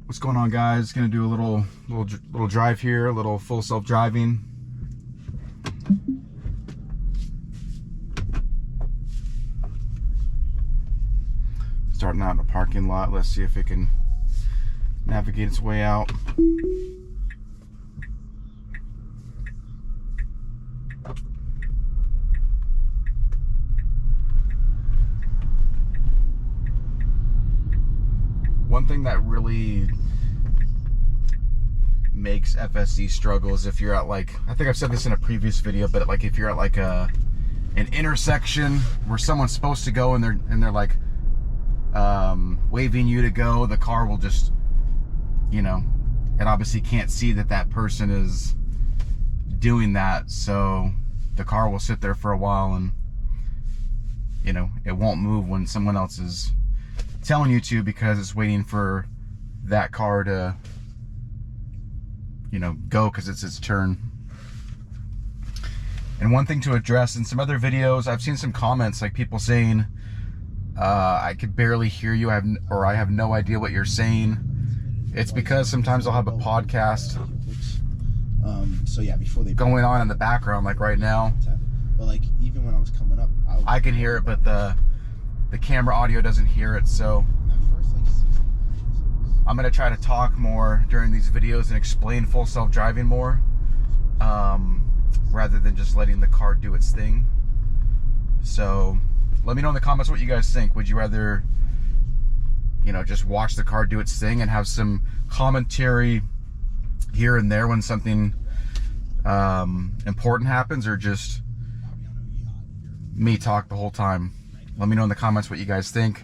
What's going on, guys? Gonna do a little drive here, a little full self-driving. Starting out in a parking lot. Let's see if it can navigate its way out. One thing that really makes FSD struggle is if you're at, like, I think I've said this in a previous video, but like if you're at like an intersection where someone's supposed to go and they're like waving you to go, the car will just, you know, it obviously can't see that person is doing that, so the car will sit there for a while and, you know, it won't move when someone else is telling you to, because it's waiting for that car to, you know, go because it's its turn. And one thing to address, in some other videos I've seen some comments like people saying I could barely hear you, I have no idea what you're saying. It's because sometimes I'll have a podcast so yeah, before they going on in the background, like right now. But like even when I was coming up, I can hear it, but the camera audio doesn't hear it. So I'm gonna try to talk more during these videos and explain full self-driving more, rather than just letting the car do its thing. So let me know in the comments what you guys think. Would you rather, you know, just watch the car do its thing and have some commentary here and there when something important happens, or just me talk the whole time? Let me know in the comments what you guys think.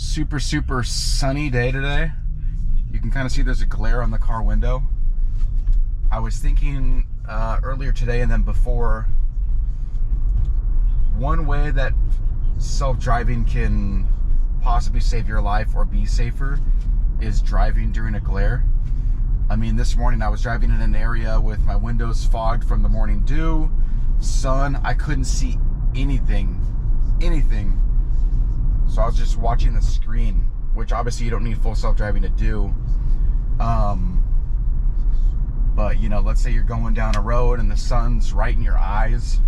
Super sunny day today. You can kind of see there's a glare on the car window. I was thinking earlier today and then before, one way that self-driving can possibly save your life or be safer is driving during a glare. I mean, this morning I was driving in an area with my windows fogged from the morning dew, sun. I couldn't see anything. So I was just watching the screen, which obviously you don't need full self-driving to do. But you know, let's say you're going down a road and the sun's right in your eyes.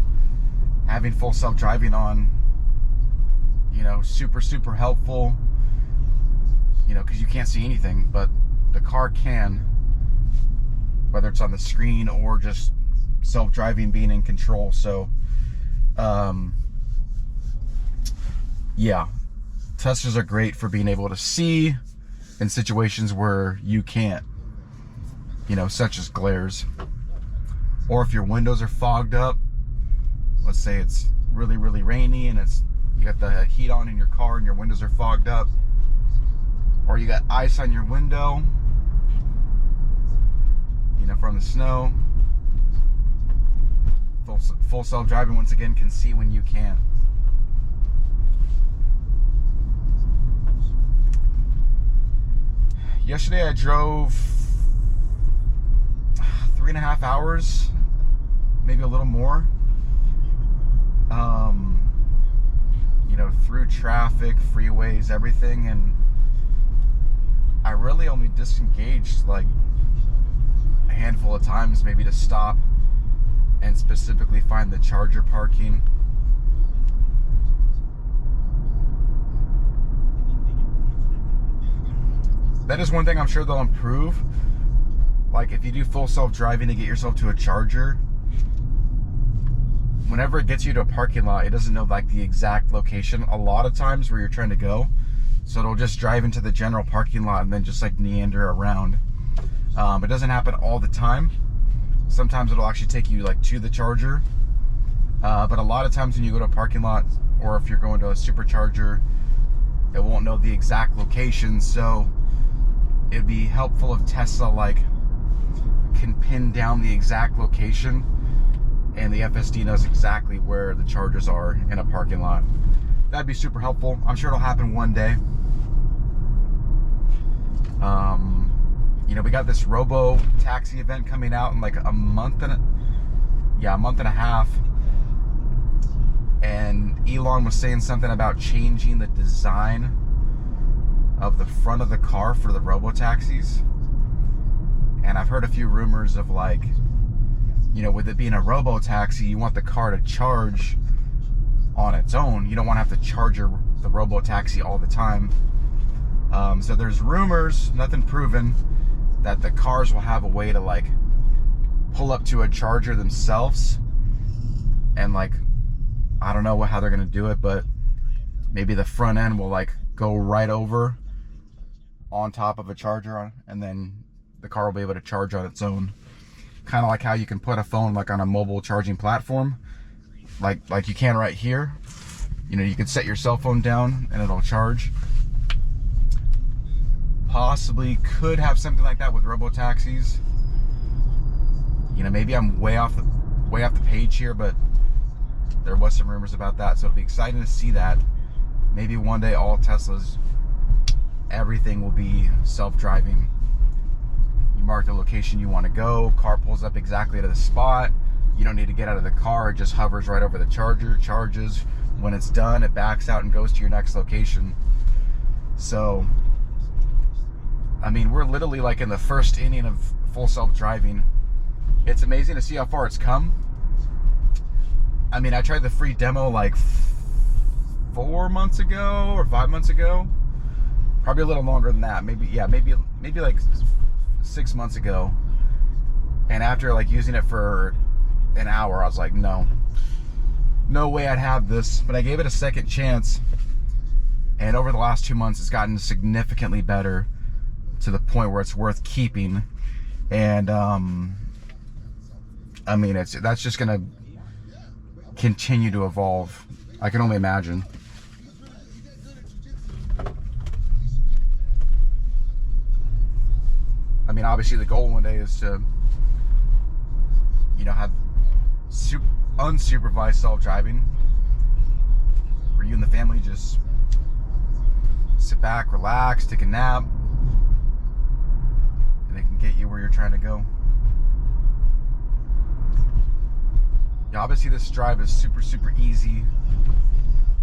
Having full self-driving on, you know, super helpful. You know, because you can't see anything, but the car can, whether it's on the screen or just self-driving being in control. So yeah, Teslas are great for being able to see in situations where you can't, you know, such as glares, or if your windows are fogged up. Let's say it's really rainy and you got the heat on in your car and your windows are fogged up, or you got ice on your window, you know, from the snow. Full self-driving, once again, can see when you can't. Yesterday I drove 3.5 hours, maybe a little more, you know, through traffic, freeways, everything, and I really only disengaged like a handful of times, maybe to stop and specifically find the charger parking. That is one thing I'm sure they'll improve. Like if you do full self-driving to get yourself to a charger, whenever it gets you to a parking lot, it doesn't know like the exact location a lot of times where you're trying to go. So it'll just drive into the general parking lot and then just like meander around. It doesn't happen all the time. Sometimes it'll actually take you like to the charger. But a lot of times when you go to a parking lot, or if you're going to a supercharger, it won't know the exact location. So it'd be helpful if Tesla like can pin down the exact location and the FSD knows exactly where the chargers are in a parking lot. That'd be super helpful. I'm sure it'll happen one day. You know, we got this robo taxi event coming out in like a month and a month and a half. And Elon was saying something about changing the design of the front of the car for the robo-taxis. And I've heard a few rumors of like, you know, with it being a robo-taxi, you want the car to charge on its own. You don't want to have to charge the robo-taxi all the time. So there's rumors, nothing proven, that the cars will have a way to like pull up to a charger themselves. And like, I don't know how they're going to do it, but maybe the front end will like go right over on top of a charger, and then the car will be able to charge on its own. Kind of like how you can put a phone like on a mobile charging platform, like you can right here. You know, you could set your cell phone down and it'll charge. Possibly could have something like that with robo-taxis. You know, maybe I'm way off the page here, but there was some rumors about that, so it'll be exciting to see that. Maybe one day all Teslas, everything will be self-driving. You mark the location you want to go, car pulls up exactly to the spot. You don't need to get out of the car, it just hovers right over the charger, charges. When it's done, it backs out and goes to your next location. So, I mean, we're literally like in the first inning of full self-driving. It's amazing to see how far it's come. I mean, I tried the free demo like 4 months ago or 5 months ago. Probably a little longer than that. Maybe like 6 months ago. And after like using it for an hour, I was like, no way I'd have this. But I gave it a second chance. And over the last 2 months, it's gotten significantly better to the point where it's worth keeping. And I mean, that's just gonna continue to evolve. I can only imagine. I mean, obviously the goal one day is to, you know, have unsupervised self-driving where you and the family just sit back, relax, take a nap, and they can get you where you're trying to go. Yeah, obviously this drive is super easy.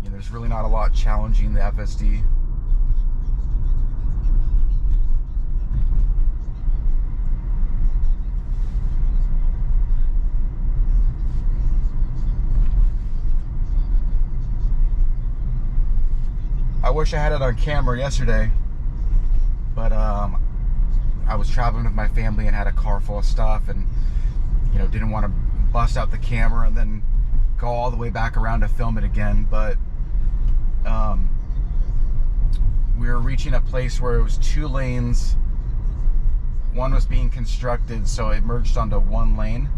You know, there's really not a lot challenging the FSD. I wish I had it on camera yesterday, but I was traveling with my family and had a car full of stuff, and you know, didn't want to bust out the camera and then go all the way back around to film it again. But we were reaching a place where it was 2 lanes. One was being constructed, so it merged onto 1 lane.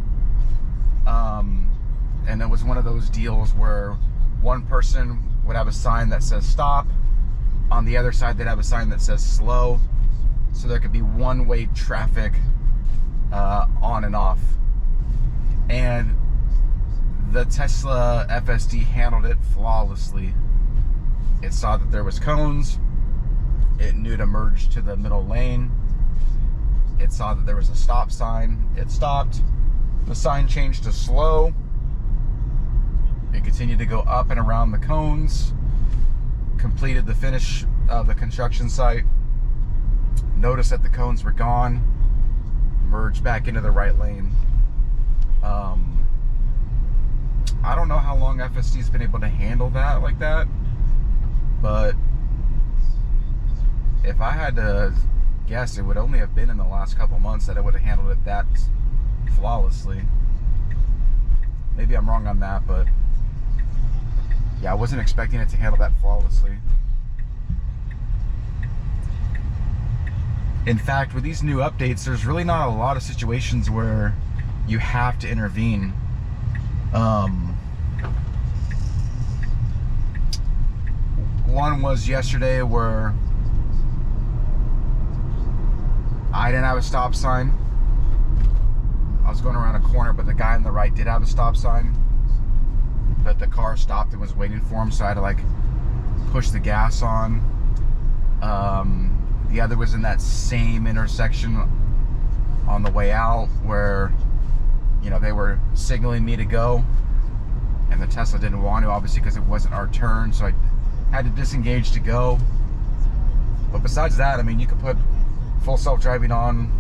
And it was one of those deals where one person would have a sign that says stop. On the other side, they'd have a sign that says slow. So there could be one-way traffic on and off. And the Tesla FSD handled it flawlessly. It saw that there was cones. It knew to merge to the middle lane. It saw that there was a stop sign. It stopped. The sign changed to slow. It continued to go up and around the cones. Completed the finish of the construction site. Noticed that the cones were gone. Merged back into the right lane. I don't know how long FSD's been able to handle that like that, but if I had to guess, it would only have been in the last couple months that it would have handled it that flawlessly. Maybe I'm wrong on that, but yeah, I wasn't expecting it to handle that flawlessly. In fact, with these new updates, there's really not a lot of situations where you have to intervene. One was yesterday where I didn't have a stop sign. I was going around a corner, but the guy on the right did have a stop sign. But the car stopped and was waiting for him, so I had to like push the gas on. The other was in that same intersection on the way out where, you know, they were signaling me to go, and the Tesla didn't want to, obviously, because it wasn't our turn, so I had to disengage to go. But besides that, I mean, you could put full self-driving on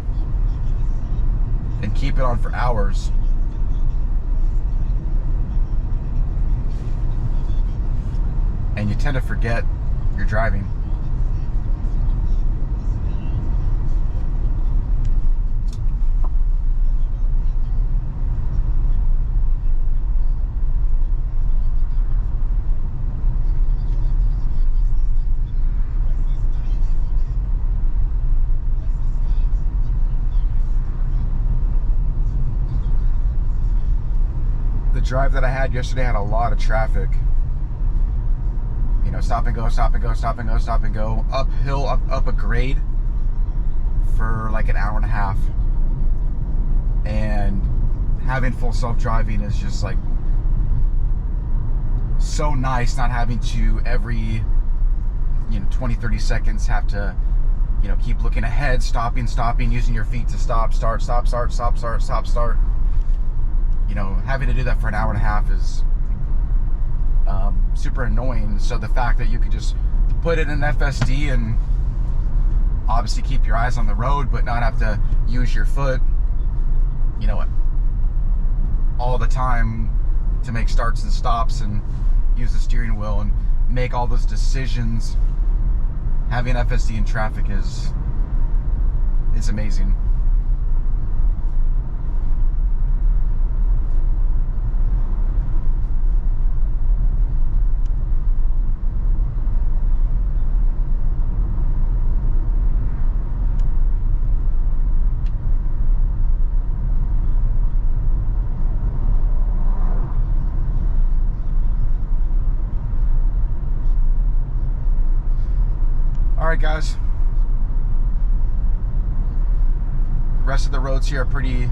and keep it on for hours. And you tend to forget you're driving. The drive that I had yesterday had a lot of traffic. You know, stop and go, stop and go, stop and go, stop and go, uphill, up a grade for like an hour and a half. And having full self-driving is just like so nice, not having to every, you know, 20-30 seconds have to, you know, keep looking ahead, stopping, using your feet to stop, start, stop, start, stop, start, stop, start. You know, having to do that for an hour and a half is super annoying. So the fact that you could just put it in FSD and obviously keep your eyes on the road, but not have to use your foot, you know, all the time to make starts and stops and use the steering wheel and make all those decisions. Having FSD in traffic is amazing. Alright guys, the rest of the roads here are pretty